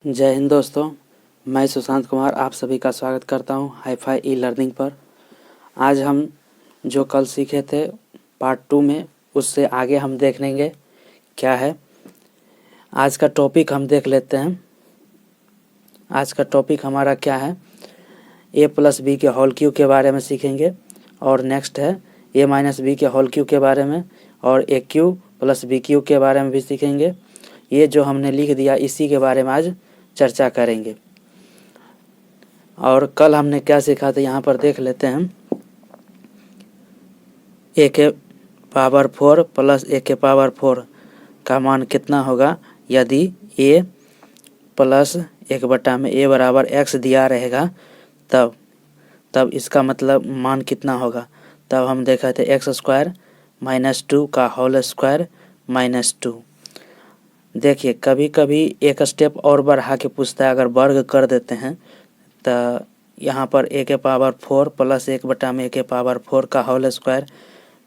जय हिंद दोस्तों, मैं सुशांत कुमार आप सभी का स्वागत करता हूं हाईफाई ई लर्निंग पर। आज हम जो कल सीखे थे पार्ट 2 में, उससे आगे हम देख लेंगे क्या है। आज का टॉपिक हम देख लेते हैं। आज का टॉपिक हमारा क्या है, a प्लस बी के होल क्यूब के बारे में सीखेंगे। और नेक्स्ट है a माइनस बी के होल क्यूब के बारे में, और a cube plus b cube के बारे में भी सीखेंगे। ये जो हमने लिख दिया इसी के बारे में आज चर्चा करेंगे। और कल हमने क्या सीखा था यहाँ पर देख लेते हैं। a के पावर 4 प्लस a के पावर 4 का मान कितना होगा यदि a प्लस 1/में a बराबर x दिया रहेगा, तब इसका मतलब मान कितना होगा। तब हम देखा थे x² माइनस 2 का होल स्क्वायर माइनस 2। देखिए कभी कभी एक स्टेप और बढ़ा के पूछता है, अगर वर्ग कर देते हैं तो यहाँ पर a के पावर 4 प्लस 1/में a के पावर 4 का होल स्क्वायर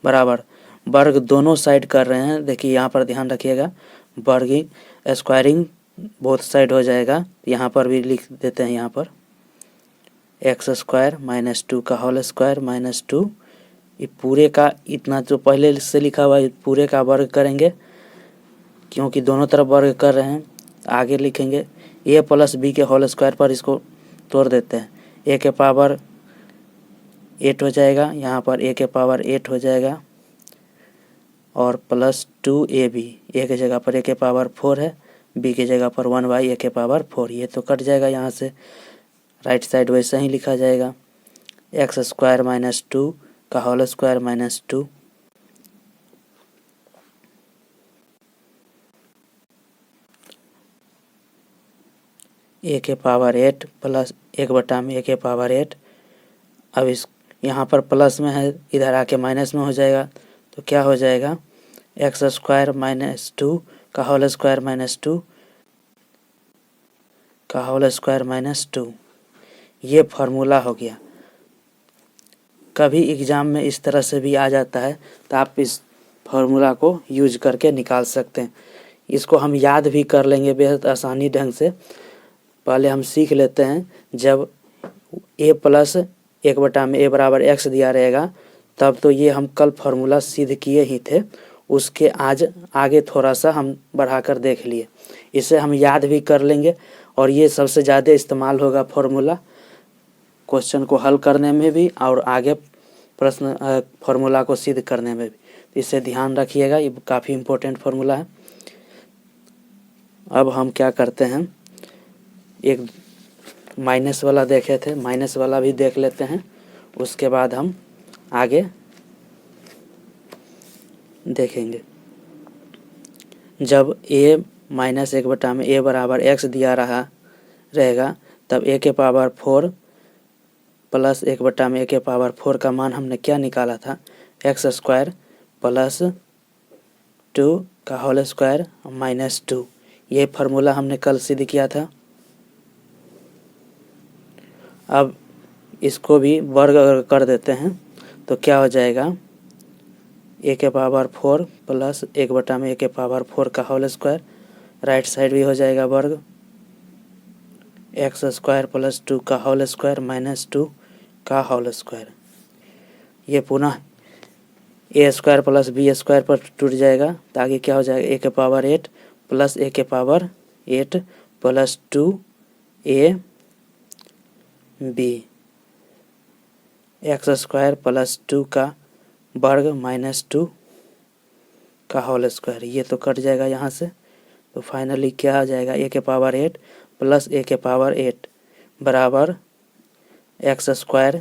बराबर वर्ग दोनों साइड कर रहे हैं। देखिए यहाँ पर ध्यान रखिएगा, वर्गिंग स्क्वायरिंग बोथ साइड हो जाएगा। यहाँ पर भी लिख देते हैं, यहाँ पर x² माइनस 2 का होल स्क्वायर माइनस 2। ये पूरे का इतना जो पहले से लिखा हुआ है पूरे का वर्ग करेंगे, क्योंकि दोनों तरफ वर्ग कर रहे हैं। आगे लिखेंगे a प्लस बी के होल स्क्वायर पर इसको तोड़ देते हैं, a के पावर 8 हो जाएगा, यहाँ पर a के पावर 8 हो जाएगा, और प्लस 2ab, a की जगह पर a के पावर 4 है, b की जगह पर 1/a के पावर 4। ये तो कट जाएगा, यहाँ से राइट साइड वैसा ही लिखा जाएगा। x² माइनस 2 का होल स्क्वायर माइनस 2, a के पावर 8 प्लस 1/में a के पावर 8। अब इस यहाँ पर प्लस में है, इधर आके माइनस में हो जाएगा, तो क्या हो जाएगा x² माइनस 2 का होल स्क्वायर माइनस 2 का होल स्क्वायर माइनस 2। ये फार्मूला हो गया। कभी एग्ज़ाम में इस तरह से भी आ जाता है, तो आप इस फार्मूला को यूज करके निकाल सकते हैं। इसको हम याद भी कर लेंगे बेहद आसानी ढंग से। पहले हम सीख लेते हैं, जब a प्लस 1/में a बराबर x दिया रहेगा, तब तो ये हम कल फार्मूला सिद्ध किए ही थे। उसके आज आगे थोड़ा सा हम बढ़ाकर देख लिए, इसे हम याद भी कर लेंगे। और ये सबसे ज़्यादा इस्तेमाल होगा फार्मूला क्वेश्चन को हल करने में भी, और आगे प्रश्न फार्मूला को सिद्ध करने में भी। इसे ध्यान रखिएगा, ये काफ़ी इम्पोर्टेंट फार्मूला है। अब हम क्या करते हैं, एक माइनस वाला देखे थे, माइनस वाला भी देख लेते हैं, उसके बाद हम आगे देखेंगे। जब a माइनस 1/में a बराबर x दिया रहेगा, तब a के पावर 4 प्लस 1/में a के पावर 4 का मान हमने क्या निकाला था, x² प्लस 2 का होल स्क्वायर माइनस 2। ये फार्मूला हमने कल सिद्ध किया था। अब इसको भी वर्ग अगर कर देते हैं तो क्या हो जाएगा, a के पावर 4 प्लस 1/में a के पावर 4 का होल स्क्वायर, राइट साइड भी हो जाएगा वर्ग, x² प्लस 2 का होल स्क्वायर माइनस 2 का होल स्क्वायर। ये पुनः a² प्लस b² पर टूट जाएगा, तो आगे क्या हो जाएगा, a के पावर 8 प्लस a के power 8 plus 2ab, x² plus 2 का वर्ग माइनस 2 का होल स्क्वायर। ये तो कट जाएगा यहाँ से, तो फाइनली क्या आ जाएगा, a के पावर 8 प्लस a के पावर 8 बराबर x²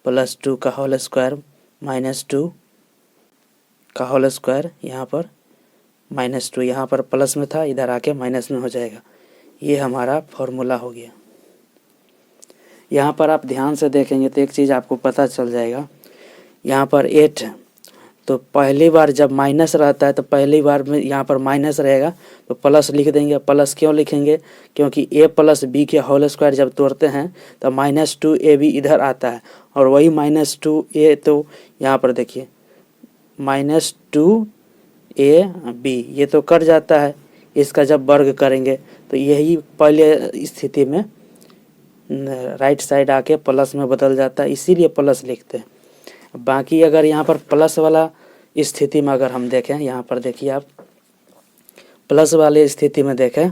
प्लस 2 का होल स्क्वायर माइनस 2 का होल स्क्वायर, यहाँ पर माइनस 2, यहाँ पर प्लस में था, इधर आके माइनस में हो जाएगा। ये हमारा फॉर्मूला हो गया। यहाँ पर आप ध्यान से देखेंगे तो एक चीज़ आपको पता चल जाएगा, यहाँ पर 8 है, तो पहली बार जब माइनस रहता है तो पहली बार में यहाँ पर माइनस रहेगा तो प्लस लिख देंगे। प्लस क्यों लिखेंगे, क्योंकि a प्लस बी के होल स्क्वायर जब तोड़ते हैं तो माइनस 2ab इधर आता है, और वही माइनस 2a, तो यहाँ पर देखिए माइनस 2ab, ये तो कट जाता है, इसका जब वर्ग करेंगे तो यही पहले स्थिति में राइट साइड आके प्लस में बदल जाता है, इसीलिए प्लस लिखते हैं। बाकी अगर यहाँ पर प्लस वाला स्थिति में अगर हम देखें, यहाँ पर देखिए आप प्लस वाले स्थिति में देखें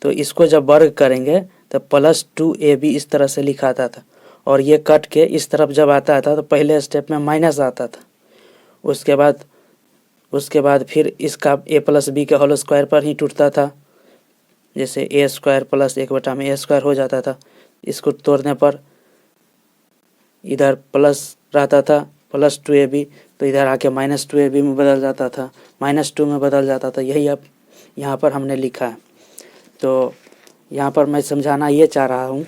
तो इसको जब वर्ग करेंगे तो +2ab इस तरह से लिखा आता था, और ये कट के इस तरफ जब आता था तो पहले स्टेप में माइनस आता था। उसके बाद फिर इसका a + b के होल स्क्वायर पर ही टूटता था, जैसे a² + 1/a² हो जाता था। इसको तोड़ने पर इधर प्लस रहता था +2ab, तो इधर आके -2ab में बदल जाता था, -2 में बदल जाता था। यही अब यहाँ पर हमने लिखा है। तो यहाँ पर मैं समझाना ये चाह रहा हूँ,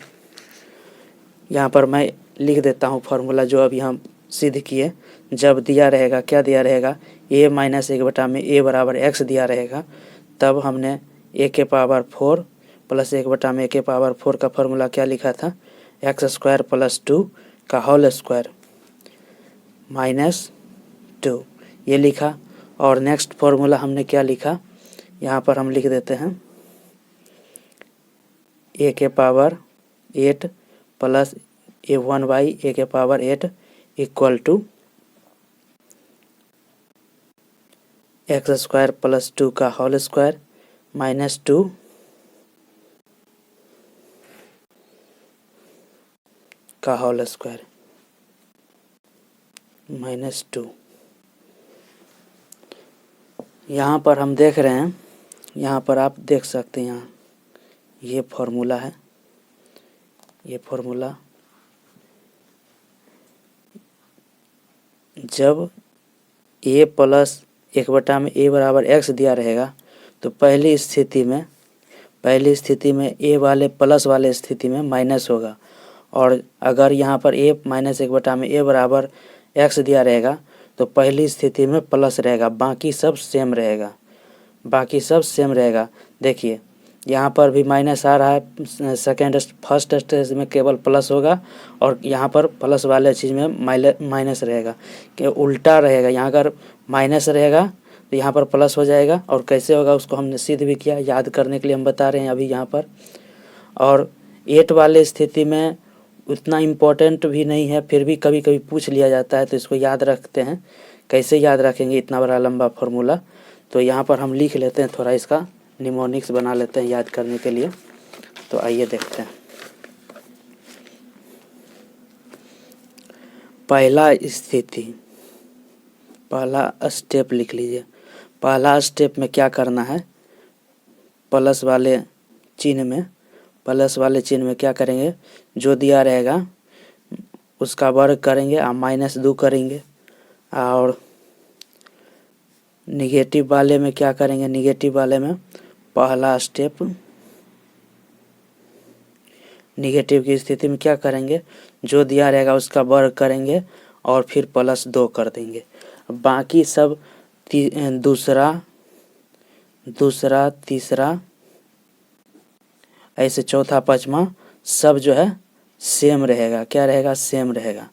यहाँ पर मैं लिख देता हूँ फार्मूला जो अभी हम सिद्ध किए। जब दिया रहेगा, क्या दिया रहेगा, a - 1 में a बराबर x दिया रहेगा, तब हमने a के पावर 4 + 1 में a के पावर 4 का फार्मूला क्या लिखा था, x² + 2 का होल स्क्वायर -2 ये लिखा। और नेक्स्ट फार्मूला हमने क्या लिखा, यहाँ पर हम लिख देते हैं a के पावर 8 + a1/a के पावर 8 = x² + 2 का होल स्क्वायर -2 का होल स्क्वायर -2। यहाँ पर हम देख रहे हैं, यहाँ पर आप देख सकते हैं, यहाँ ये फार्मूला है, ये फार्मूला जब a + 1 में a बराबर x दिया रहेगा तो पहली स्थिति में a वाले प्लस वाले स्थिति में माइनस होगा, और अगर यहाँ पर a - 1 में a बराबर x दिया रहेगा तो पहली स्थिति में प्लस रहेगा, बाकी सब सेम रहेगा। देखिए यहाँ पर भी माइनस आ रहा है, फर्स्ट स्टेज में केवल प्लस होगा, और यहाँ पर प्लस वाले चीज़ में माइनस रहेगा, कि उल्टा रहेगा। यहाँ अगर माइनस रहेगा तो यहाँ पर प्लस हो जाएगा, और कैसे होगा उसको हमने सिद्ध भी किया, याद करने के लिए हम बता रहे हैं अभी यहाँ पर। और 8 वाले स्थिति में उतना इम्पोर्टेंट भी नहीं है, फिर भी कभी कभी पूछ लिया जाता है, तो इसको याद रखते हैं। कैसे याद रखेंगे इतना बड़ा लंबा फार्मूला, तो यहाँ पर हम लिख लेते हैं, थोड़ा इसका निमोनिक्स बना लेते हैं याद करने के लिए। तो आइए देखते हैं। पहला स्टेप लिख लीजिए। पहला स्टेप में क्या करना है, प्लस वाले चिन्ह में क्या करेंगे, जो दिया रहेगा उसका वर्ग करेंगे और -2 करेंगे। और निगेटिव वाले में क्या करेंगे, निगेटिव वाले में पहला स्टेप, निगेटिव की स्थिति में क्या करेंगे, जो दिया रहेगा उसका वर्ग करेंगे और फिर +2 कर देंगे। बाकी सब दूसरा तीसरा ऐसे चौथा पाँचवा सब जो है सेम रहेगा। क्या रहेगा, सेम रहेगा,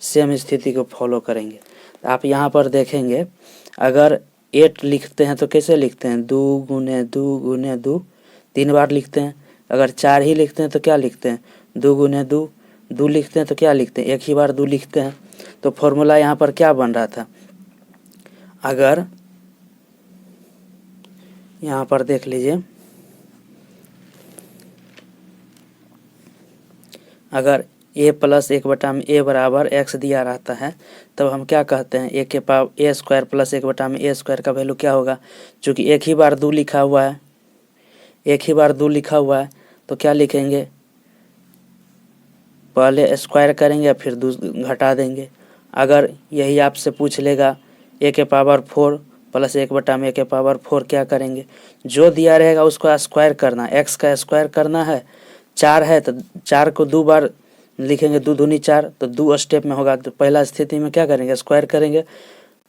सेम स्थिति को फॉलो करेंगे। आप यहाँ पर देखेंगे, अगर 8 लिखते हैं तो कैसे लिखते हैं, 2 × 2 × 2 3 बार लिखते हैं। अगर 4 ही लिखते हैं तो क्या लिखते हैं, 2 × 2 2 लिखते हैं तो क्या लिखते हैं, 1 ही बार 2 लिखते हैं। तो फॉर्मूला यहाँ पर क्या बन रहा था, अगर यहाँ पर देख लीजिए, अगर a + 1 में a बराबर x दिया रहता है, तब हम क्या कहते हैं, a² + 1 में a² का वैल्यू क्या होगा। चूँकि एक ही बार 2 लिखा हुआ है, तो क्या लिखेंगे, पहले स्क्वायर करेंगे फिर 2 घटा देंगे। अगर यही आपसे पूछ लेगा a के पावर 4 + 1 में a के पावर 4 क्या करेंगे, जो दिया रहेगा उसको स्क्वायर करना, x का स्क्वायर करना है। 4 है तो 4 को 2 बार लिखेंगे, 2 दूनी 4, तो 2 स्टेप में होगा। तो पहला स्थिति में क्या करेंगे, स्क्वायर करेंगे,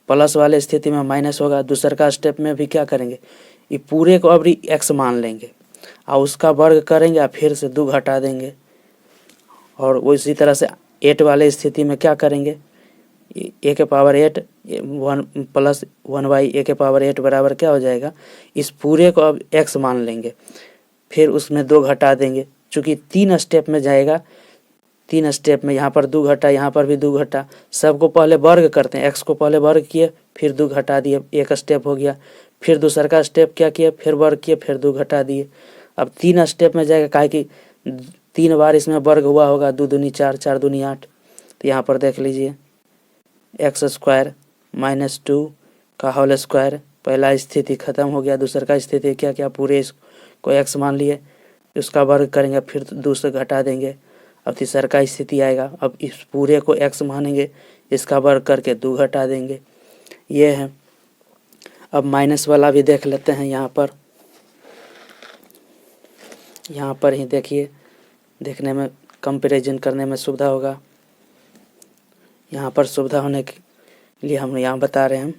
प्लस वाले स्थिति में माइनस होगा। दूसरा स्टेप में भी क्या करेंगे, ये पूरे को अभी x मान लेंगे और उसका वर्ग करेंगे और फिर से 2 घटा देंगे। और वो इसी तरह से 8 वाले स्थिति में क्या करेंगे, ए के पावर 8 1 प्लस 1/a² बराबर क्या हो जाएगा, इस पूरे को अब x मान लेंगे, फिर उसमें 2 घटा देंगे। चूँकि 3 स्टेप में जाएगा, 3 स्टेप में यहाँ पर 2 घटा, यहाँ पर भी 2 घटा, सबको पहले वर्ग करते हैं। x को पहले वर्ग किए, फिर 2 घटा दिए, एक स्टेप हो गया। फिर दूसरा का स्टेप क्या किए, फिर वर्ग किए, फिर 2 घटा दिए। अब 3 स्टेप में जाएगा, काहे कि 3 बार इसमें वर्ग हुआ होगा, 2 दूनी 4, 4 दूनी 8। तो यहाँ पर देख लीजिए x² - 2 का होल स्क्वायर, पहला स्थिति खत्म हो गया। दूसरा का स्थिति क्या क्या, पूरे इसको x मान लिए, उसका वर्ग करेंगे, फिर 2 से घटा देंगे। अब तीसरा का स्थिति आएगा, अब इस पूरे को x मानेंगे, इसका वर्ग करके 2 घटा देंगे। ये है। अब माइनस वाला भी देख लेते हैं। यहाँ पर ही देखिए, देखने में कंपैरिजन करने में सुविधा होगा। यहाँ पर सुविधा होने के लिए हम यहाँ बता रहे हैं,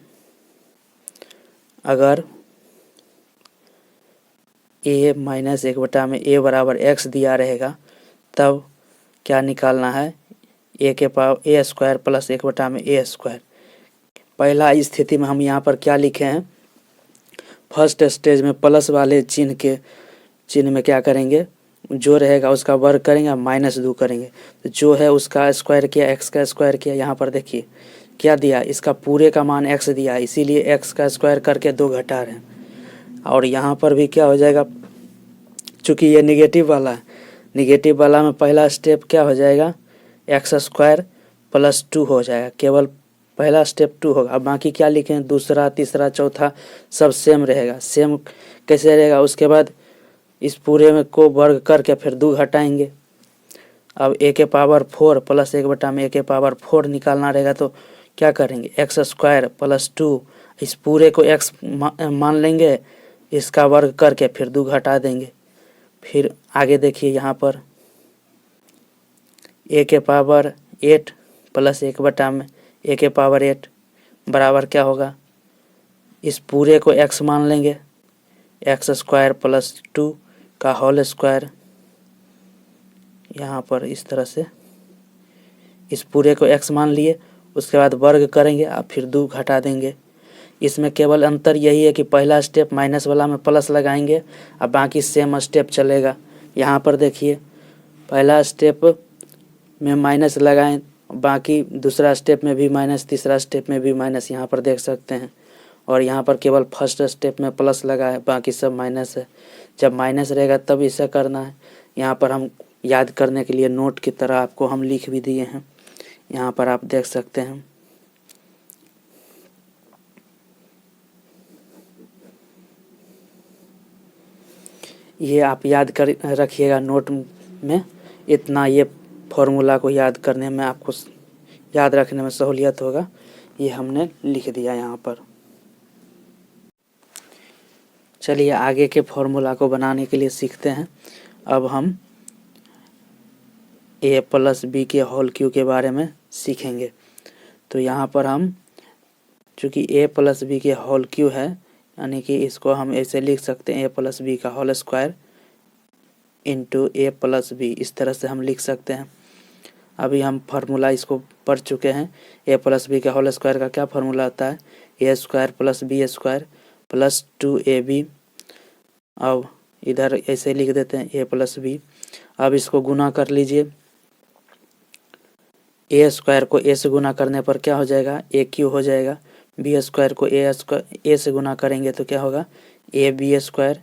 अगर a - 1/a बराबर x दिया रहेगा, तब क्या निकालना है, a² प्लस 1/a²। पहला स्थिति में हम यहाँ पर क्या लिखे हैं, फर्स्ट स्टेज में प्लस वाले चिन्ह में क्या करेंगे, जो रहेगा उसका वर्ग करेंगे, -2 करेंगे। तो जो है उसका स्क्वायर किया, x का स्क्वायर किया। यहाँ पर देखिए क्या दिया, इसका पूरे का मान x दिया, इसीलिए x का स्क्वायर करके 2 घटा रहे हैं। और यहाँ पर भी क्या हो जाएगा, चूँकि ये निगेटिव वाला है, निगेटिव वाला में पहला स्टेप क्या हो जाएगा, x² + 2 हो जाएगा। केवल पहला स्टेप 2 होगा। अब बाकी क्या लिखें, दूसरा, तीसरा, चौथा सब सेम रहेगा। सेम कैसे रहेगा, उसके बाद इस पूरे में को वर्ग करके फिर 2 घटाएंगे। अब a⁴ प्लस 1/a⁴ निकालना रहेगा, तो क्या करेंगे, x² + 2, इस पूरे को x मान लेंगे, इसका वर्ग करके फिर 2 घटा देंगे। फिर आगे देखिए, यहाँ पर a⁸ प्लस 1/a⁸ बराबर क्या होगा, इस पूरे को x मान लेंगे, x² + 2 का होल स्क्वायर। यहाँ पर इस तरह से इस पूरे को x मान लिए, उसके बाद वर्ग करेंगे, अब फिर 2 घटा देंगे। इसमें केवल अंतर यही है कि पहला स्टेप माइनस वाला में प्लस लगाएंगे, अब बाकी सेम स्टेप चलेगा। यहाँ पर देखिए, पहला स्टेप में माइनस लगाएं, बाकी दूसरा स्टेप में भी माइनस, तीसरा स्टेप में भी माइनस, यहाँ पर देख सकते हैं। और यहाँ पर केवल फर्स्ट स्टेप में प्लस लगा है, बाकी सब माइनस है। जब माइनस रहेगा तब इसे करना है। यहाँ पर हम याद करने के लिए नोट की तरह आपको हम लिख भी दिए हैं, यहाँ पर आप देख सकते हैं। ये आप याद कर रखिएगा नोट में, इतना ये फॉर्मूला को याद करने में, आपको याद रखने में सहूलियत होगा। ये हमने लिख दिया यहाँ पर। चलिए आगे के फॉर्मूला को बनाने के लिए सीखते हैं। अब हम a + b के होल क्यू के बारे में सीखेंगे। तो यहाँ पर हम, चूँकि a + b के होल क्यू है, यानी कि इसको हम ऐसे लिख सकते हैं, a + b का whole square into a + b, इस तरह से हम लिख सकते हैं। अभी हम फार्मूला इसको पढ़ चुके हैं। a + b का होल स्क्वायर का क्या फार्मूला होता है, a² + b² + 2ab। अब इधर ऐसे लिख देते हैं a + b। अब इसको गुना कर लीजिए, a² को a से गुना करने पर क्या हो जाएगा, aq हो जाएगा। b² को a से गुना करेंगे तो क्या होगा, ab²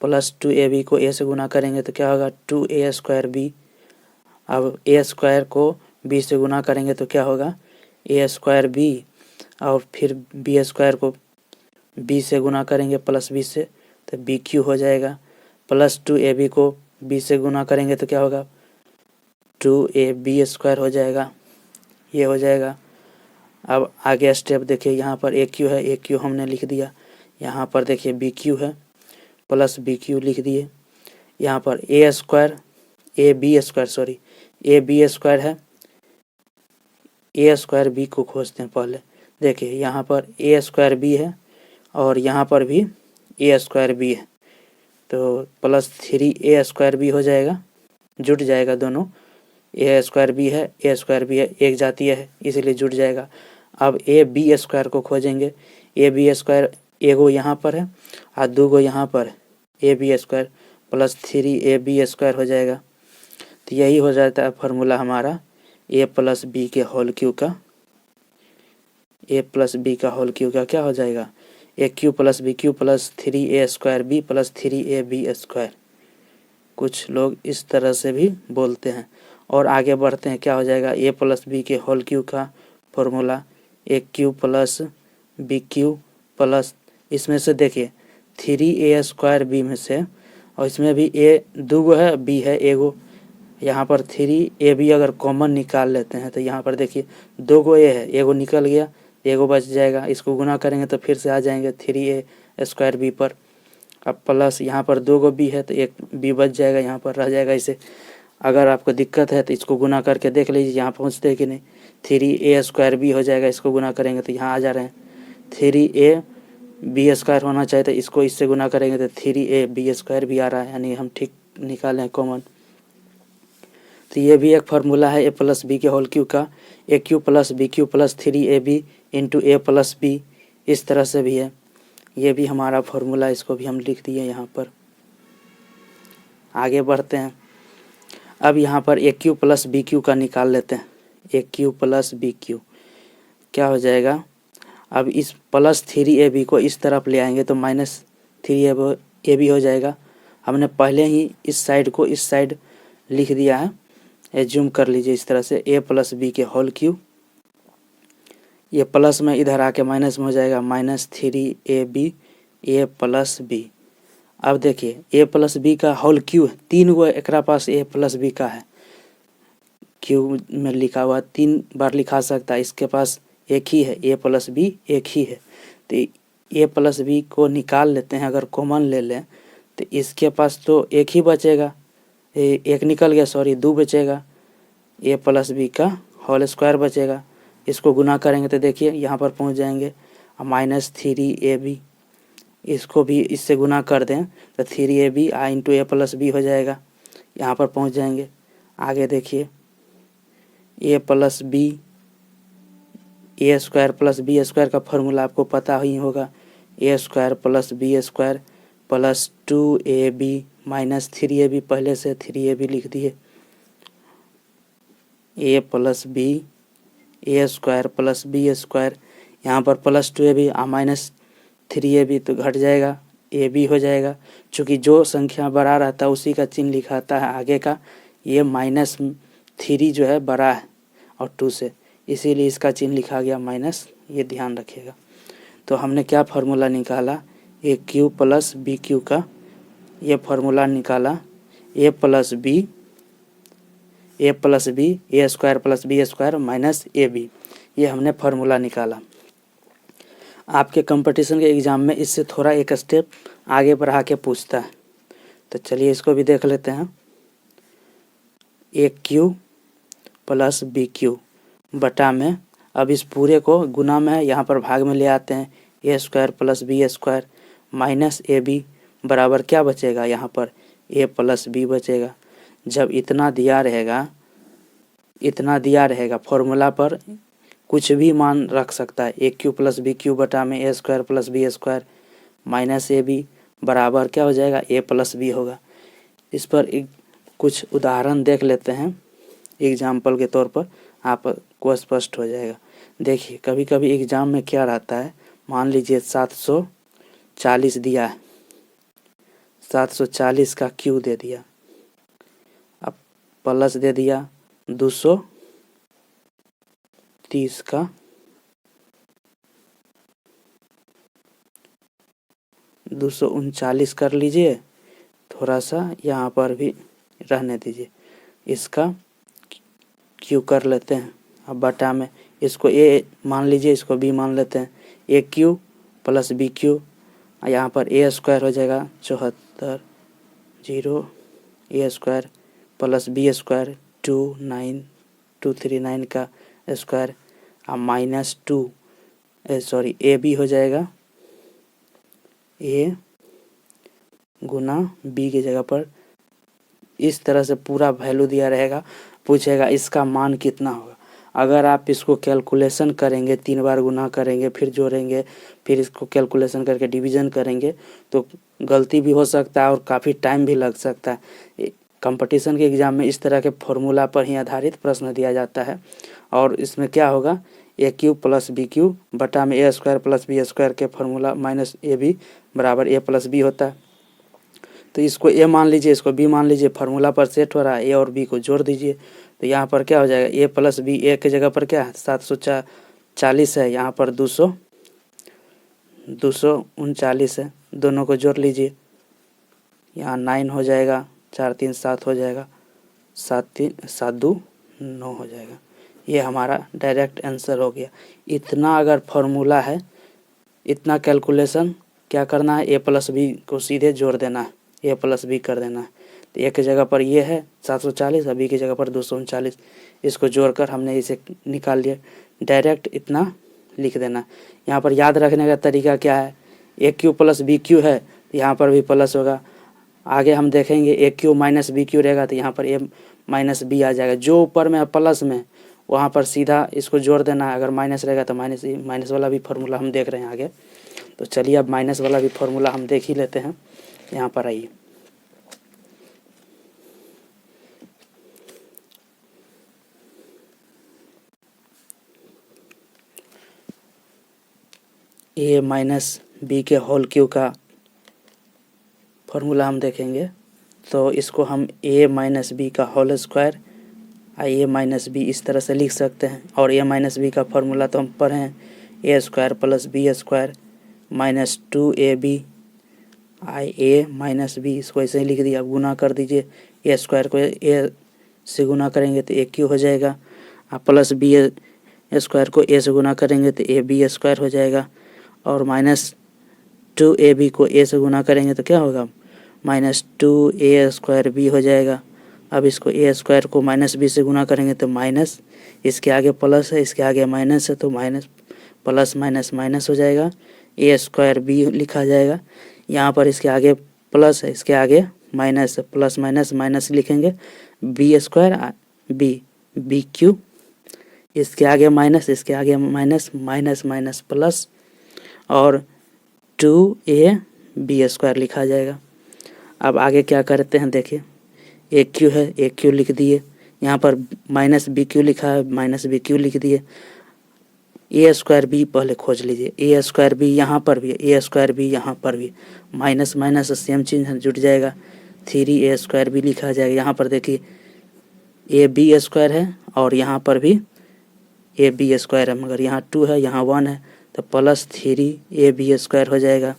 + 2ab को a से गुना करेंगे तो क्या होगा, 2a²b। अब a² को b से गुना करेंगे तो क्या होगा, a²b। और फिर b² को b से गुना करेंगे प्लस b से, तो bq हो जाएगा। + 2ab को b से गुना करेंगे तो क्या होगा, 2ab² हो जाएगा। ये हो जाएगा। अब आगे स्टेप देखिए, यहाँ पर aq है, aq हमने लिख दिया। यहाँ पर देखिए bq है, प्लस bq लिख दिए। यहाँ पर ab² है, a²b को खोजते हैं पहले। देखिए यहाँ पर a²b है और यहाँ पर भी a²b है, तो +3a²b हो जाएगा, जुट जाएगा दोनों। ए स्क्वायर बी है, ए स्क्वायर बी है, एक जातीय है इसीलिए जुड़ जाएगा। अब ए बी स्क्वायर को खोजेंगे। ए बी स्क्वायर एगो यहाँ पर है और 2 गो यहाँ पर है। A B square plus 3ab square हो जाएगा। तो यही हो जाता है फार्मूला हमारा ए प्लस बी के होल क्यू का। ए प्लस बी का होल क्यू का क्या हो जाएगा, A cube plus B cube plus 3a square B plus 3ab square. कुछ लोग इस तरह से भी बोलते हैं। और आगे बढ़ते हैं, क्या हो जाएगा ए प्लस बी के होल क्यू का formula A cube plus B cube plus, इसमें से देखिए 3a स्क्वायर बी में से, और इसमें भी ए 2 गो है, बी है एगो। यहाँ पर 3ab अगर कॉमन निकाल लेते हैं तो यहाँ पर देखिए 2 गो ए है, एगो निकल गया, एगो बच जाएगा। इसको गुना करेंगे तो फिर से आ जाएंगे 3a स्क्वायर बी पर। अब प्लस यहाँ पर 2 गो बी है तो एक बी बच जाएगा, यहाँ पर रह जाएगा। इसे अगर आपको दिक्कत है तो इसको गुना करके देख लीजिए यहाँ पहुँचते हैं कि नहीं। 3a स्क्वायर बी हो जाएगा, इसको गुना करेंगे तो यहाँ आ जा रहे हैं। 3ab स्क्वायर होना चाहिए तो इसको इससे गुना करेंगे तो 3ab स्क्वायर भी आ रहा है, यानी हम ठीक निकालें कॉमन। तो ये भी एक फार्मूला है ए प्लस बी के होल क्यू का, A cube plus B cube plus 3ab into A plus B, इस तरह से भी है। ये भी हमारा फार्मूला, इसको भी हम लिख दिए यहाँ पर। आगे बढ़ते हैं। अब यहाँ पर ए क्यू प्लस बी क्यू का निकाल लेते हैं। A cube plus B Q क्या हो जाएगा, अब इस प्लस 3ab को इस तरफ ले आएंगे तो माइनस 3ab हो जाएगा। हमने पहले ही इस साइड को इस साइड लिख दिया है, एज्यूम कर लीजिए इस तरह से ए प्लस बी के होल क्यू। ये प्लस में इधर आके माइनस में हो जाएगा, माइनस 3ab ए प्लस बी। अब देखिए ए प्लस बी का होल क्यू है, 3 गो एक पास ए प्लस बी का है, क्यू में लिखा हुआ 3 बार लिखा सकता है, इसके पास एक ही है, ए प्लस बी एक ही है। तो ए प्लस बी को निकाल लेते हैं, अगर कॉमन ले लें तो इसके पास तो एक ही बचेगा, एक निकल गया, सॉरी 2 बचेगा। ए प्लस बी का होल स्क्वायर बचेगा, इसको गुना करेंगे तो देखिए यहाँ पर पहुँच जाएंगे। माइनस 3ab, इसको भी इससे गुना कर दें तो 3ab into A plus B हो जाएगा, यहाँ पर पहुँच जाएंगे। आगे देखिए ए plus B, A square plus B square का फॉर्मूला आपको पता ही होगा, A square plus B square plus 2ab minus 3ab, पहले से 3ab लिख दिए। A plus B A square plus B square, यहाँ पर प्लस 2ab माइनस 3ab तो घट जाएगा, ए बी हो जाएगा। चूँकि जो संख्या बड़ा रहता है उसी का चिन्ह लिखाता है आगे का, ये माइनस 3 जो है बड़ा है और 2 से, इसीलिए इसका चिन्ह लिखा गया माइनस, ये ध्यान रखिएगा। तो हमने क्या फार्मूला निकाला, A cube plus B cube का ये फार्मूला निकाला, A plus B A square plus B square minus A B, ये हमने फार्मूला निकाला। आपके कंपटीशन के एग्ज़ाम में इससे थोड़ा एक स्टेप आगे बढ़ा के पूछता है, तो चलिए इसको भी देख लेते हैं। A cube plus B cube बटा में, अब इस पूरे को गुना में यहाँ पर भाग में ले आते हैं, A square plus B square minus A B बराबर क्या बचेगा, यहाँ पर ए प्लस बी बचेगा। जब इतना दिया रहेगा फॉर्मूला पर कुछ भी मान रख सकता है। A cube plus B cube बटा में A square plus B square minus A B बराबर क्या हो जाएगा, ए प्लस बी होगा। इस पर कुछ उदाहरण देख लेते हैं एग्जाम्पल के तौर पर, आपको स्पष्ट हो जाएगा। देखिए कभी कभी एग्ज़ाम में क्या रहता है, मान लीजिए 740 दिया है, 740 का क्यू दे दिया, अब प्लस दे दिया 230 का 239 कर लीजिए, थोड़ा सा यहाँ पर भी रहने दीजिए, इसका क्यू कर लेते हैं। अब बटा में इसको ए मान लीजिए, इसको बी मान लेते हैं, A cube plus B Q, यहाँ पर ए स्क्वायर हो जाएगा 74 0 ए स्क्वायर प्लस बी स्क्वायर 239 का स्क्वायर माइनस 2 ए बी हो जाएगा, ए गुना बी की जगह पर इस तरह से पूरा वैल्यू दिया रहेगा। पूछेगा इसका मान कितना होगा। अगर आप इसको कैलकुलेशन करेंगे, 3 बार गुना करेंगे, फिर जोड़ेंगे, फिर इसको कैलकुलेशन करके डिवीज़न करेंगे तो गलती भी हो सकता है और काफ़ी टाइम भी लग सकता है। कंपटीशन के एग्ज़ाम में इस तरह के फॉर्मूला पर ही आधारित प्रश्न दिया जाता है। और इसमें क्या होगा, ए क्यू प्लस बी क्यू बटा में A square plus B square के फॉर्मूला माइनस ए बी बराबर ए प्लस बी होता है। तो इसको ए मान लीजिए, इसको बी मान लीजिए, फार्मूला पर सेट हो रहा है, ए और बी को जोड़ दीजिए तो यहाँ पर क्या हो जाएगा, ए प्लस बी, ए के जगह पर क्या है 740 है, यहाँ पर 239 है, दोनों को जोड़ लीजिए, यहाँ 9 हो जाएगा, 4 3 7 हो जाएगा, 7 3 7 2 9 हो जाएगा। ये हमारा डायरेक्ट आंसर हो गया। इतना अगर फार्मूला है, इतना कैलकुलेशन क्या करना है, ए प्लस बी को सीधे जोड़ देना है, ए प्लस बी कर देना है। तो ए की जगह पर ये है 740 और बी की जगह पर 239, इसको जोड़कर हमने इसे निकाल लिया। डायरेक्ट इतना लिख देना। यहाँ पर याद रखने का तरीका क्या है, A cube plus B Q है, यहाँ पर भी प्लस होगा। आगे हम देखेंगे ए क्यू माइनस बी क्यू रहेगा तो यहाँ पर ए माइनस बी आ जाएगा। जो ऊपर में प्लस में वहाँ पर सीधा इसको जोड़ देना है, अगर माइनस रहेगा तो माइनस वाला भी फार्मूला हम देख रहे हैं आगे। तो चलिए अब माइनस वाला भी फार्मूला हम देख ही लेते हैं। यहाँ पर आइए, ए माइनस बी के होल क्यू का फार्मूला हम देखेंगे। तो इसको हम ए माइनस बी का whole square A minus B इस तरह से लिख सकते हैं। और ए माइनस बी का फार्मूला तो हम पढ़े हैं, A square plus B square minus 2ab आई ए माइनस बी, इसको ऐसे ही लिख दिया। अब गुना कर दीजिए, ए स्क्वायर को ए से गुना करेंगे तो ए क्यू हो जाएगा, प्लस बी स्क्वायर को ए से गुना करेंगे तो ए बी स्क्वायर हो जाएगा, और माइनस 2ab को ए से गुना करेंगे तो क्या होगा, माइनस 2a स्क्वायर बी हो जाएगा। अब इसको ए स्क्वायर को माइनस बी से गुना करेंगे तो माइनस, इसके आगे प्लस है, इसके आगे माइनस है, तो माइनस प्लस माइनस माइनस हो जाएगा, ए स्क्वायर बी लिखा जाएगा। यहाँ पर इसके आगे प्लस है, इसके आगे माइनस है, प्लस माइनस माइनस लिखेंगे, b square b b cube, इसके आगे माइनस, इसके आगे माइनस, माइनस माइनस प्लस, और 2ab स्क्वायर लिखा जाएगा। अब आगे क्या करते हैं देखिए, ए क्यू है, ए क्यू लिख दिए, यहाँ पर माइनस बी क्यू लिखा है, माइनस बी क्यू लिख दिए। ए स्क्वायर बी पहले खोज लीजिए, ए स्क्वायर बी यहाँ पर भी, ए स्क्वायर बी यहाँ पर भी, माइनस माइनस सेम चीज़ जुट जाएगा, 3a स्क्वायर भी लिखा जाएगा। यहाँ पर देखिए ए बी स्क्वायर है और यहाँ पर भी ए बी स्क्वायर है, मगर यहाँ 2 है, यहाँ 1 है, तो प्लस 3ab स्क्वायर हो जाएगा।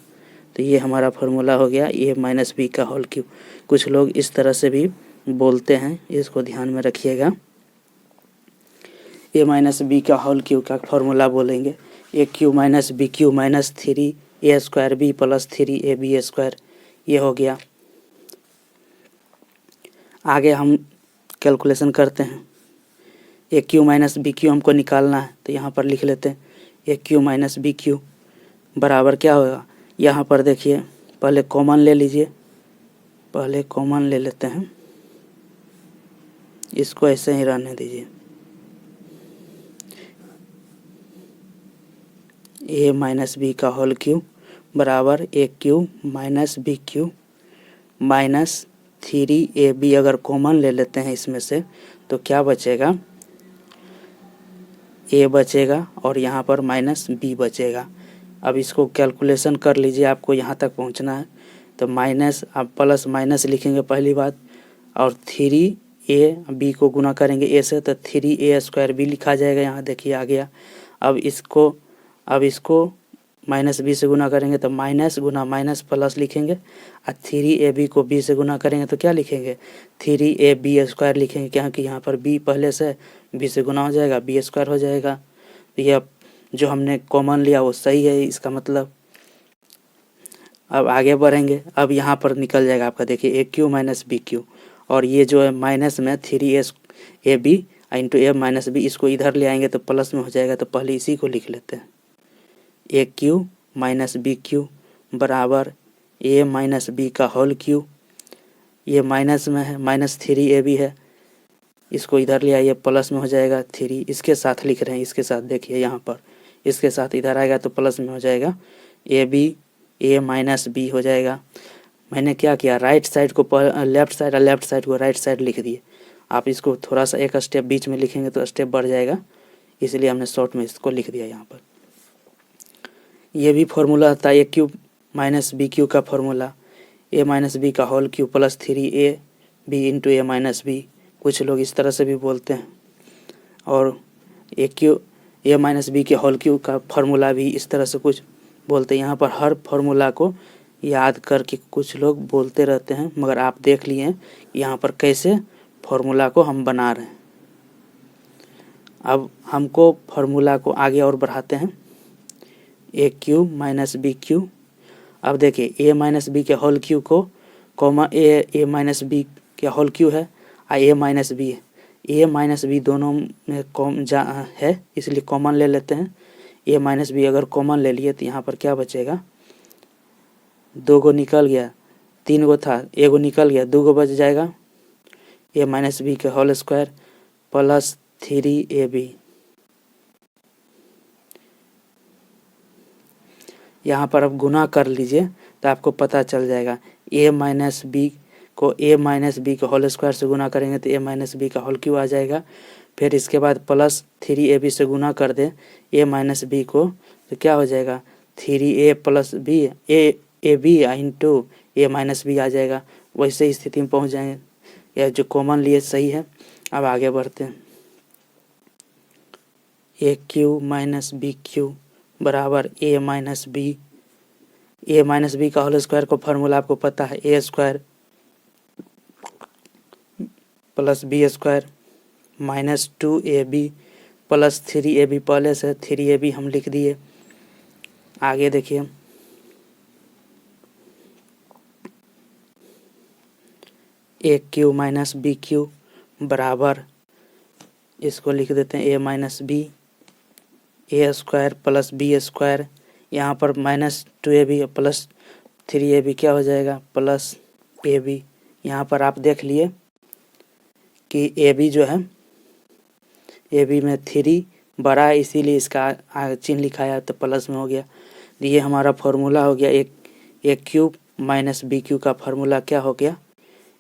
तो ये हमारा फार्मूला हो गया ए माइनस बी का होल क्यूब। कुछ लोग इस तरह से भी बोलते हैं, इसको ध्यान में रखिएगा। ए माइनस बी का होल क्यूब का फार्मूला बोलेंगे A cube minus B cube minus 3a square B plus 3ab square, ये हो गया। आगे हम कैलकुलेशन करते हैं, A cube minus B cube हमको निकालना है, तो यहाँ पर लिख लेते हैं A cube minus B cube बराबर क्या होगा। यहाँ पर देखिए पहले कॉमन ले लीजिए, पहले कॉमन ले लेते हैं, इसको ऐसे ही रहने दीजिए। ए माइनस बी का होल क्यू बराबर A cube minus B cube minus 3ab, अगर कॉमन ले लेते हैं इसमें से तो क्या बचेगा, ए बचेगा और यहाँ पर माइनस बी बचेगा। अब इसको कैलकुलेशन कर लीजिए, आपको यहाँ तक पहुँचना है। तो माइनस, आप प्लस माइनस लिखेंगे पहली बात, और 3ab को गुना करेंगे ए से तो 3a स्क्वायर बी लिखा जाएगा। यहाँ देखिए आ गया। अब इसको माइनस बी से गुना करेंगे तो माइनस गुना माइनस प्लस लिखेंगे, और 3ab को b से गुना करेंगे तो क्या लिखेंगे, 3ab स्क्वायर लिखेंगे, क्योंकि यहाँ पर b पहले से b से गुना हो जाएगा, b स्क्वायर हो जाएगा। तो ये जो हमने कॉमन लिया वो सही है इसका मतलब। अब आगे बढ़ेंगे, अब यहाँ पर निकल जाएगा आपका, देखिए A cube minus B Q, और ये जो है माइनस में 3ab into A minus B, इसको इधर ले आएंगे तो प्लस में हो जाएगा। तो पहले इसी को लिख लेते हैं, A cube minus B cube बराबर ए माइनस बी का होल क्यू, ये माइनस में है, माइनस 3ab है, इसको इधर ले आइए, प्लस में हो जाएगा 3, इसके साथ लिख रहे हैं, इसके साथ देखिए यहाँ पर, इसके साथ इधर आएगा तो प्लस में हो जाएगा ए माइनस बी हो जाएगा। मैंने क्या किया, राइट साइड को लेफ्ट साइड और लेफ्ट साइड को राइट साइड लिख दिए। आप इसको थोड़ा सा एक स्टेप बीच में लिखेंगे तो स्टेप बढ़ जाएगा, इसलिए हमने शॉर्ट में इसको लिख दिया यहाँ पर। ये भी फॉर्मूला था A cube minus B cube का फॉर्मूला, ए माइनस बी का whole cube plus 3 B into A minus B, कुछ लोग इस तरह से भी बोलते हैं। और ए माइनस बी के होल क्यूब का फॉर्मूला भी इस तरह से कुछ बोलते हैं। यहाँ पर हर फॉर्मूला को याद करके कुछ लोग बोलते रहते हैं, मगर आप देख लिए हैं यहाँ पर कैसे फॉर्मूला को हम बना रहे हैं। अब हमको फॉर्मूला को आगे और बढ़ाते हैं, ए क्यूब माइनस बी क्यूब। अब देखिए ए माइनस बी के होल क्यूब को कॉमा ए माइनस बी के होल क्यूब है और ए माइनस बी है, ए माइनस बी दोनों में है, इसलिए कॉमन ले लेते हैं। ए माइनस बी अगर कॉमन ले लिए तो यहाँ पर क्या बचेगा, 2 गो निकल गया, 3 गो था, 1 गो निकल गया, 2 गो बच जाएगा। ए माइनस बी के होल स्क्वायर प्लस 3ab। यहाँ पर अब गुना कर लीजिए तो आपको पता चल जाएगा। ए माइनस बी को ए माइनस बी के होल स्क्वायर से गुना करेंगे तो ए माइनस बी का होल क्यूब आ जाएगा। फिर इसके बाद प्लस 3ab से गुना कर दें ए माइनस बी को तो क्या हो जाएगा, 3a plus B A B into A minus B आ जाएगा। वैसे स्थिति में पहुँच जाएंगे, यह जो कॉमन लिए सही है। अब आगे बढ़ते हैं, A cube minus B cube बराबर ए माइनस बी का होल स्क्वायर को फार्मूला आपको पता है, A square plus B square minus 2ab plus 3ab, पहले से 3ab हम लिख दिए। आगे देखिए, A cube minus B cube बराबर, इसको लिख देते हैं A minus B, A square plus B square, यहाँ पर माइनस 2ab प्लस 3ab क्या हो जाएगा, प्लस ab। यहाँ पर आप देख लिए कि ab जो है, ab में 3 बड़ा है, इसीलिए इसका चिन्ह लिखा है तो प्लस में हो गया। ये हमारा फॉर्मूला हो गया, A cube minus B cube का फार्मूला क्या हो गया,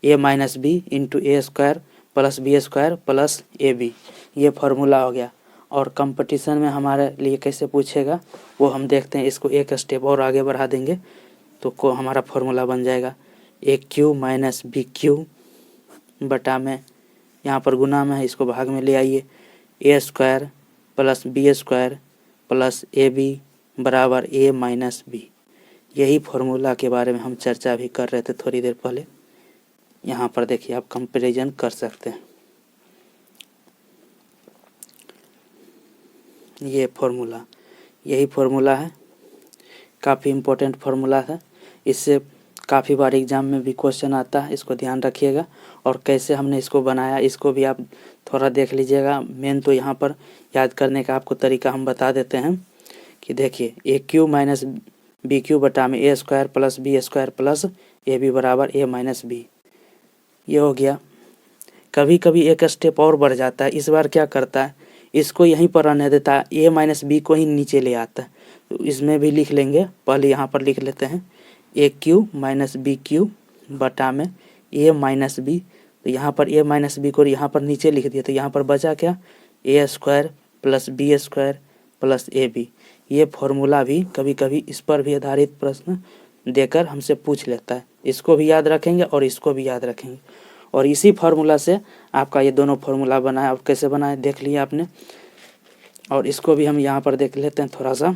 A minus B into A square plus B square plus ab, ये फार्मूला हो गया। और कंपटीशन में हमारे लिए कैसे पूछेगा वो हम देखते हैं। इसको एक स्टेप और आगे बढ़ा देंगे तो को हमारा फार्मूला बन जाएगा, A cube minus B cube बटा में, यहाँ पर गुना में है, इसको भाग में ले आइए, A square plus B square plus ab बराबर ए माइनस बी। यही फार्मूला के बारे में हम चर्चा भी कर रहे थे थोड़ी देर पहले। यहाँ पर देखिए आप कंपैरिजन कर सकते हैं। ये फार्मूला, यही फार्मूला है, काफ़ी इम्पोर्टेंट फार्मूला है, इससे काफ़ी बार एग्जाम में भी क्वेश्चन आता है, इसको ध्यान रखिएगा। और कैसे हमने इसको बनाया इसको भी आप थोड़ा देख लीजिएगा। मेन तो यहाँ पर याद करने का आपको तरीका हम बता देते हैं कि देखिए, A cube minus B cube बटा में A square plus B square plus A B बराबर ए माइनस बी, ये हो गया। कभी कभी एक स्टेप और बढ़ जाता है, इस बार क्या करता है, इसको यहीं पर रहने देता है, ए माइनस बी को ही नीचे ले आता है। तो इसमें भी लिख लेंगे, पहले यहाँ पर लिख लेते हैं, A cube minus B cube बटा में ए माइनस बी, तो यहाँ पर ए माइनस बी को यहाँ पर नीचे लिख दिया, तो यहाँ पर बचा क्या, A square plus B square plus A B. ये फॉर्मूला भी कभी कभी इस पर भी आधारित प्रश्न देकर हमसे पूछ लेता है, इसको भी याद रखेंगे और इसको भी याद रखेंगे। और इसी फार्मूला से आपका ये दोनों फार्मूला बना है, और कैसे बना है देख लिया आपने। और इसको भी हम यहाँ पर देख लेते हैं थोड़ा सा।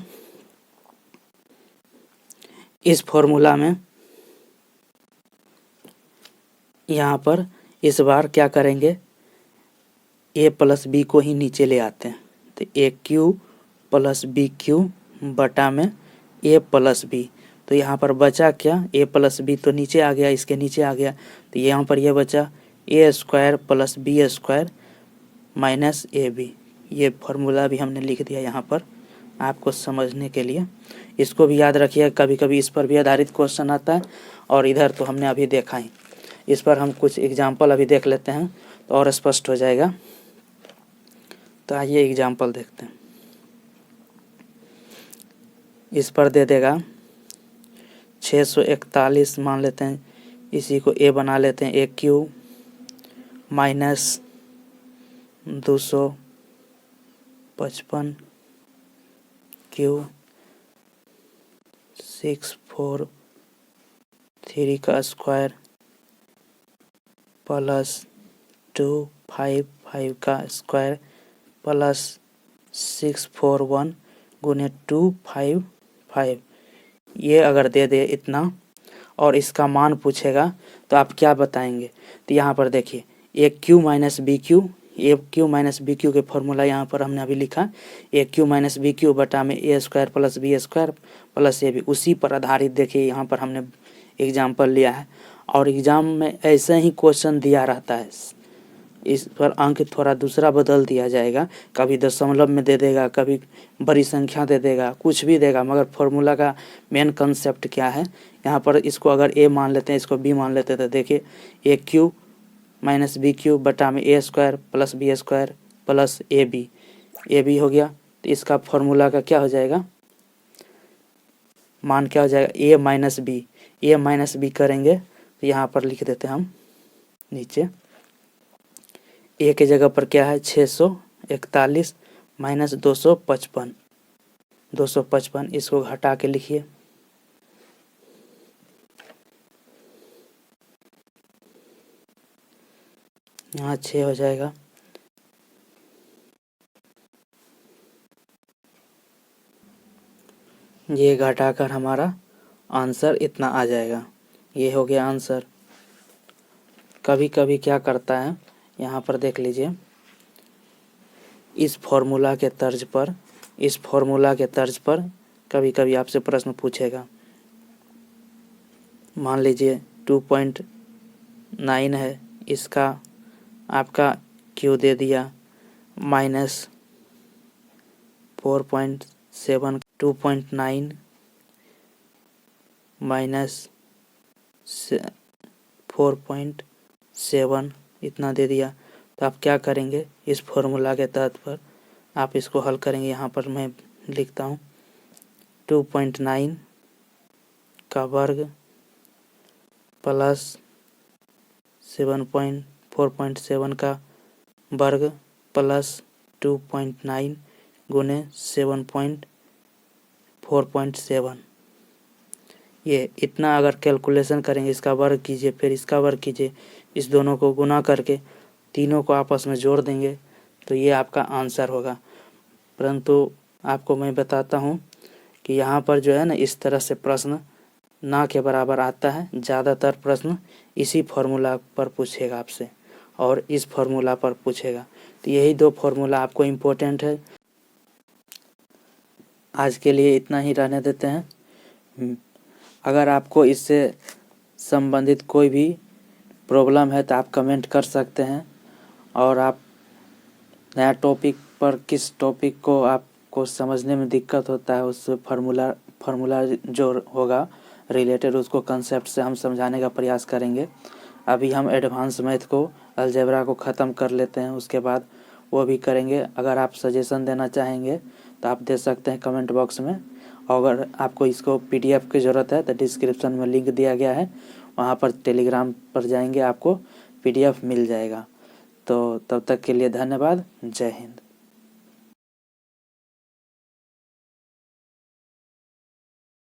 इस फार्मूला में यहाँ पर इस बार क्या करेंगे, ए प्लस बी को ही नीचे ले आते हैं, तो ए क्यू प्लस बी क्यू बटा में ए प्लस बी, तो यहाँ पर बचा क्या, ए प्लस बी तो नीचे आ गया, इसके नीचे आ गया, तो यहाँ पर यह बचा A square plus B square minus A B. ये फार्मूला भी हमने लिख दिया यहाँ पर आपको समझने के लिए। इसको भी याद रखिए, कभी कभी इस पर भी आधारित क्वेश्चन आता है। और इधर तो हमने अभी देखा ही, इस पर हम कुछ एग्जाम्पल अभी देख लेते हैं। तो और स्पष्ट हो जाएगा। तो आइए एग्जाम्पल देखते हैं। इस पर दे देगा 641 मान लेते हैं, इसी को ए बना लेते हैं, ए क्यू माइनस 255 क्यू 643 का स्क्वायर प्लस 255 का स्क्वायर प्लस 641 गुने 255। ये अगर दे दे इतना और इसका मान पूछेगा तो आप क्या बताएंगे? तो यहाँ पर देखिए A cube minus B cube, A cube minus B cube के फॉर्मूला यहाँ पर हमने अभी लिखा, A cube minus B cube बटा में A square plus B square plus A B. उसी पर आधारित देखिए यहाँ पर हमने एग्जाम्पल लिया है और एग्ज़ाम में ऐसे ही क्वेश्चन दिया रहता है। इस पर अंक थोड़ा दूसरा बदल दिया जाएगा, कभी दशमलव में दे देगा, कभी बड़ी संख्या दे देगा, कुछ भी देगा, मगर फॉर्मूला का मेन कंसेप्ट क्या है? यहाँ पर इसको अगर ए मान लेते हैं, इसको बी मान लेते हैं, तो देखिए A cube minus B cube बटा में A square plus B square plus A B हो गया। तो इसका फॉर्मूला का क्या हो जाएगा? मान क्या हो जाएगा? ए माइनस बी करेंगे तो यहाँ पर लिख देते हैं हम नीचे, ए के जगह पर क्या है? 641 माइनस 255, इसको हटा के लिखिए। यहाँ 6 हो जाएगा, ये घटाकर हमारा आंसर इतना आ जाएगा। ये हो गया आंसर। कभी कभी क्या करता है, यहाँ पर देख लीजिए, इस फॉर्मूला के तर्ज पर कभी कभी आपसे प्रश्न पूछेगा। मान लीजिए 2.9 है, इसका आपका क्यू दे दिया माइनस 4.7, 2.9 माइनस 4.7 इतना दे दिया। तो आप क्या करेंगे? इस फॉर्मूला के तहत पर आप इसको हल करेंगे। यहाँ पर मैं लिखता हूँ 2.9 का वर्ग प्लस 4.7 का वर्ग प्लस 2.9 गुने 7.4.7। ये इतना अगर कैलकुलेशन करेंगे, इसका वर्ग कीजिए, फिर इसका वर्ग कीजिए, इस दोनों को गुना करके तीनों को आपस में जोड़ देंगे तो ये आपका आंसर होगा। परंतु आपको मैं बताता हूँ कि यहाँ पर जो है ना, इस तरह से प्रश्न ना के बराबर आता है। ज़्यादातर प्रश्न इसी फॉर्मूला पर पूछेगा आपसे और इस फॉर्मूला पर पूछेगा। तो यही दो फॉर्मूला आपको इम्पोर्टेंट है। आज के लिए इतना ही रहने देते हैं। अगर आपको इससे संबंधित कोई भी प्रॉब्लम है तो आप कमेंट कर सकते हैं, और आप नया टॉपिक पर किस टॉपिक को आपको समझने में दिक्कत होता है, उस फार्मूला जो होगा रिलेटेड, उसको कंसेप्ट से हम समझाने का प्रयास करेंगे। अभी हम एडवांस मैथ को, अलजेब्रा को ख़त्म कर लेते हैं, उसके बाद वो भी करेंगे। अगर आप सजेशन देना चाहेंगे तो आप दे सकते हैं कमेंट बॉक्स में। अगर आपको इसको PDF की ज़रूरत है तो डिस्क्रिप्शन में लिंक दिया गया है, वहाँ पर टेलीग्राम पर जाएंगे, आपको PDF मिल जाएगा। तो तब तक के लिए धन्यवाद। जय हिंद।